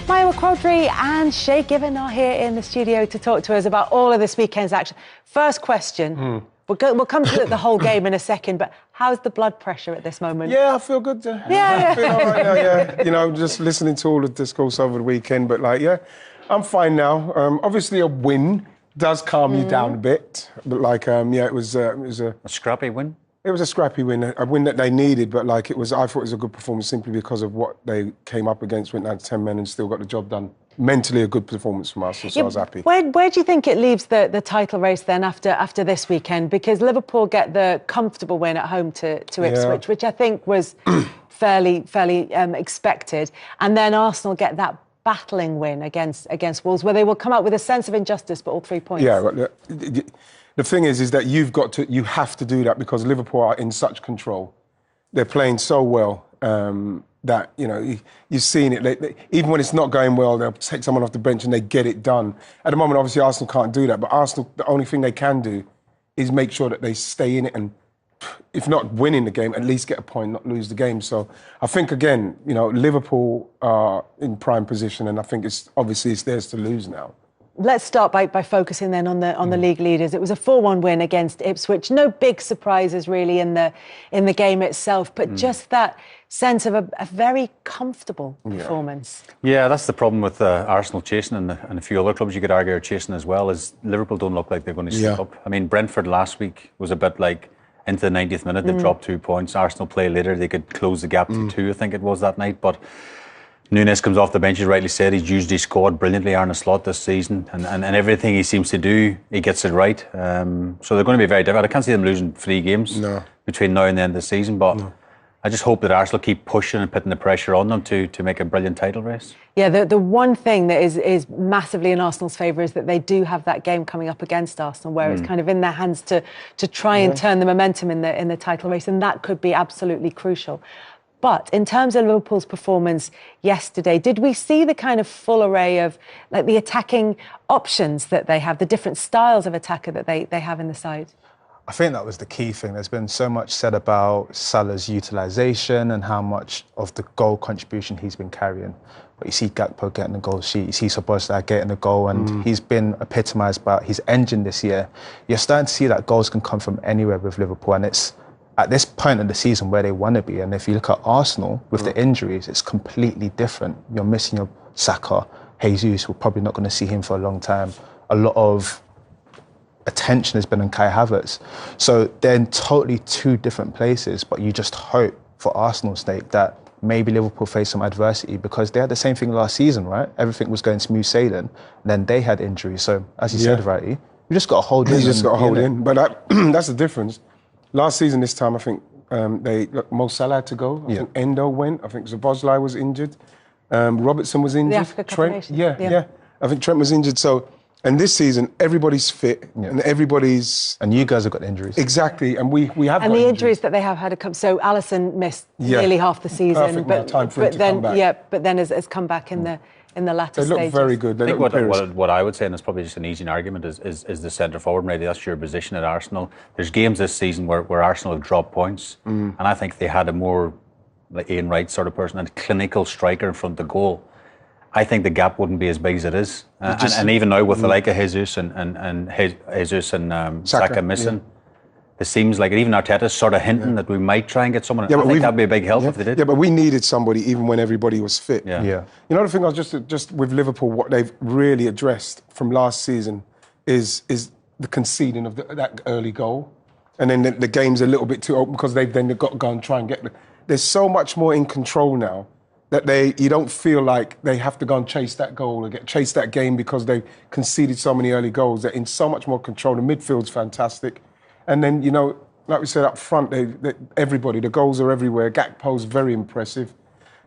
Maya Quadri and Shay Given are here in the studio to talk to us about all of this weekend's action. First question, we'll come to the whole game in a second, but how's the blood pressure at this moment? Yeah, I feel good. I feel all right now, yeah. You know, just listening to all the discourse over the weekend, but like, yeah, I'm fine now. Obviously a win does calm you down a bit, but like, yeah, it was a scrappy win. It was a scrappy win, a win that they needed, but like I thought it was a good performance simply because of what they came up against, went down to 10 men and still got the job done. Mentally a good performance from Arsenal, so I was happy. Where do you think it leaves the title race then after this weekend? Because Liverpool get the comfortable win at home to Ipswich, which I think was fairly expected, and then Arsenal get that battling win against Wolves, where they will come out with a sense of injustice, but all 3 points. Yeah, but the thing is that you have to do that because Liverpool are in such control. They're playing so well that, you know, you've seen it. Even when it's not going well, they'll take someone off the bench and they get it done. At the moment, obviously, Arsenal can't do that, but Arsenal, the only thing they can do is make sure that they stay in it and, if not winning the game, at least get a point, not lose the game. So I think, again, you know, Liverpool are in prime position and I think it's theirs to lose now. Let's start by focusing then on the league leaders. It was a 4-1 win against Ipswich. No big surprises really in the game itself, but just that sense of a very comfortable performance. Yeah, that's the problem with Arsenal chasing and a few other clubs you could argue are chasing as well, is Liverpool don't look like they're going to slip up. I mean, Brentford last week was a bit like into the 90th minute, they dropped 2 points. Arsenal play later, they could close the gap to 2, I think it was that night, but Nunes comes off the bench, as rightly said. He's used his squad brilliantly, Arne Slot, this season. And everything he seems to do, he gets it right. So they're going to be very difficult. I can't see them losing 3 games between now and the end of the season. But I just hope that Arsenal keep pushing and putting the pressure on them to make a brilliant title race. Yeah, the one thing that is massively in Arsenal's favour is that they do have that game coming up against Arsenal where it's kind of in their hands to try and turn the momentum in the title race. And that could be absolutely crucial. But in terms of Liverpool's performance yesterday, did we see the kind of full array of like the attacking options that they have, the different styles of attacker that they have in the side? I think that was the key thing. There's been so much said about Salah's utilisation and how much of the goal contribution he's been carrying. But you see Gakpo getting the goal sheet, you see Szoboszlai getting the goal, and he's been epitomised by his engine this year. You're starting to see that goals can come from anywhere with Liverpool, and it's at this point of the season where they want to be. And if you look at Arsenal with the injuries, it's completely different. You're missing your Saka, Jesus, we're probably not going to see him for a long time. A lot of attention has been on Kai Havertz. So they're in totally 2 different places, but you just hope for Arsenal's sake that maybe Liverpool face some adversity, because they had the same thing last season, right? Everything was going smooth sailing, and then they had injuries. So as you said, Wrighty, you just got to hold in. You just got to hold in. But that's the difference. Last season, this time, I think Mo Salah had to go. I think Endo went. I think Szoboszlai was injured. Robertson was injured. The Africa Cup of Nations. Yeah. I think Trent was injured. So, and this season, everybody's fit and everybody's... And you guys have got injuries. Exactly, and we have and got the injuries that they have had a couple... So Alisson missed nearly half the season. Perfect time for him to come back. But then has come back in the latter stages. They look very good. I think what I would say, and it's probably just an easy argument, is the centre forward. Maybe that's your position at Arsenal. There's games this season where Arsenal have dropped points, and I think they had a more like Ian Wright sort of person, a clinical striker in front of the goal. I think the gap wouldn't be as big as it is. And even now with the like of Jesus and Saka missing, it seems like even Arteta's sort of hinting that we might try and get someone. I think that'd be a big help if they did. Yeah, but we needed somebody even when everybody was fit. Yeah. You know, the thing I was just with Liverpool, what they've really addressed from last season is the conceding of that early goal. And then the game's a little bit too open because they've then got to go and try and get... There's so much more in control now that you don't feel like they have to go and chase that goal or chase that game because they've conceded so many early goals. They're in so much more control. The midfield's fantastic. And then, you know, like we said up front, everybody, the goals are everywhere. Gakpo's very impressive.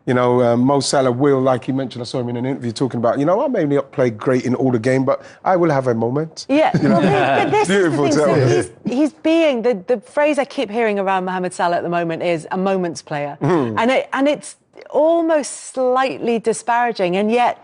You know, Mo Salah will, like he mentioned, I saw him in an interview talking about, you know, I may not play great in all the game, but I will have a moment. Yeah, well, this Beautiful. is the thing. So he's being, the phrase I keep hearing around Mohamed Salah at the moment is a moments player. And it's almost slightly disparaging, and yet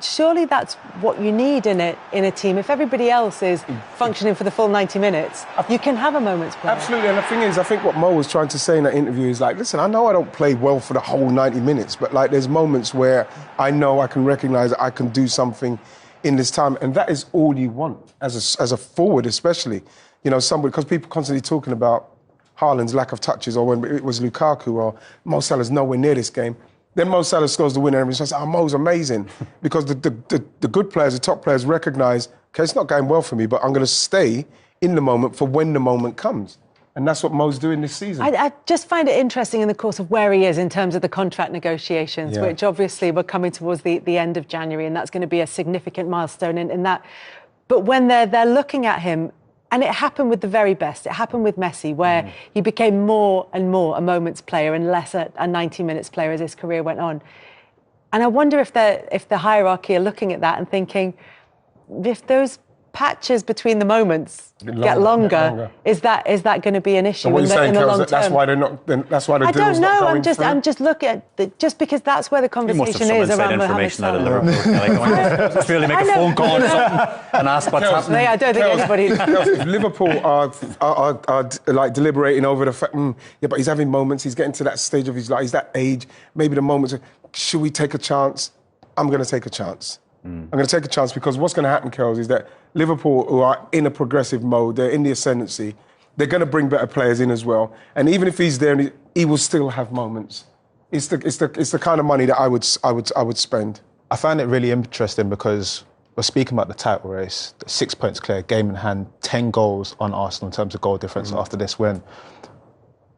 surely that's what you need in a team. If everybody else is functioning for the full 90 minutes, you can have a moment's play. Absolutely, and the thing is, I think what Mo was trying to say in that interview is like, listen, I know I don't play well for the whole 90 minutes, but like there's moments where I know I can recognise that I can do something in this time, and that is all you want as a forward, especially. You know, somebody, because people constantly talking about Haaland's lack of touches, or when it was Lukaku, or Mo Salah's nowhere near this game. Then Mo Salah scores the winner, and everyone says, "Oh, Mo's amazing," because the good players, the top players, recognise, okay, it's not going well for me, but I'm going to stay in the moment for when the moment comes. And that's what Mo's doing this season. I just find it interesting in the course of where he is in terms of the contract negotiations, which obviously we're coming towards the end of January, and that's going to be a significant milestone in that. But when they're looking at him, and it happened with the very best, it happened with Messi, where he became more and more a moments player and less a 90 minutes player as his career went on. And I wonder if the hierarchy are looking at that and thinking, if those patches between the moments get longer. Is that going to be an issue in the long term? That's why they're not. That's why the deal's not going through? I'm just looking at just because that's where the conversation is around Mohamed Salah. Just really make a phone call or something and ask what's happening. I don't think anybody. If Liverpool are like deliberating over the fact, but he's having moments. He's getting to that stage of his life. He's that age. Maybe the moments. Should we take a chance? I'm going to take a chance. I'm going to take a chance because what's going to happen, Kels, is that Liverpool, who are in a progressive mode, they're in the ascendancy, they're going to bring better players in as well. And even if he's there, he will still have moments. It's the kind of money that I would spend. I find it really interesting because we're speaking about the title race, 6 points clear, game in hand, 10 goals on Arsenal in terms of goal difference after this win.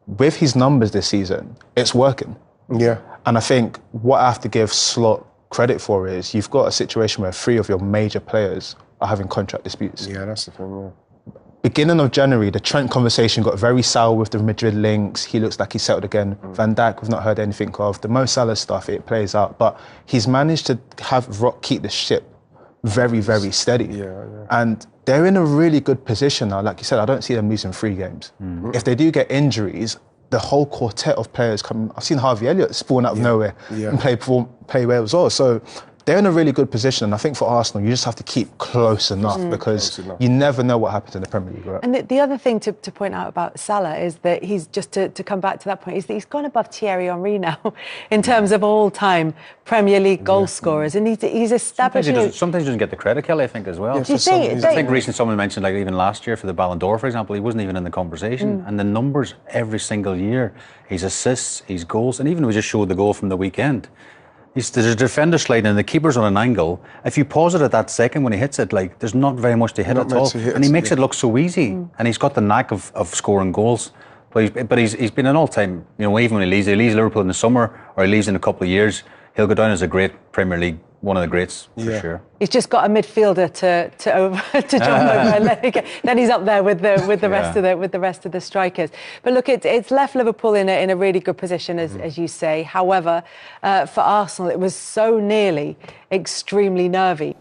With his numbers this season, it's working. Yeah. And I think what I have to give Slot credit for is you've got a situation where 3 of your major players are having contract disputes. Yeah, that's the thing, yeah. Beginning of January, the Trent conversation got very sour with the Madrid links. He looks like he's settled again. Van Dijk, we've not heard anything of. The Mo Salah stuff, it plays out. But he's managed to have Rock keep the ship very, very steady. Yeah. And they're in a really good position now. Like you said, I don't see them losing 3 games. If they do get injuries, the whole quartet of players come. I've seen Harvey Elliott spawn out of nowhere and play well as well. So they're in a really good position. And I think for Arsenal, you just have to keep close enough because you never know what happens in the Premier League. Right? And the other thing to point out about Salah is that he's just to come back to that point is that he's gone above Thierry Henry now in terms of all-time Premier League goal scorers, and he's established. Sometimes he doesn't get the credit, Kelly. I think as well. Do you think? I think recently someone mentioned, like even last year for the Ballon d'Or, for example, he wasn't even in the conversation. And the numbers every single year, his assists, his goals, and even we just showed the goal from the weekend. There's a defender sliding and the keeper's on an angle. If you pause it at that second when he hits it, like there's not very much to hit at all. And he makes it look so easy. And he's got the knack of scoring goals. But he's been an all-time, even when he leaves Liverpool in the summer or he leaves in a couple of years, he'll go down as a great Premier League, one of the greats for sure. He's just got a midfielder to jump over and let it get. Then he's up there with the rest of the strikers. But look, it's left Liverpool in a really good position as you say. However, for Arsenal, it was so nearly extremely nervy.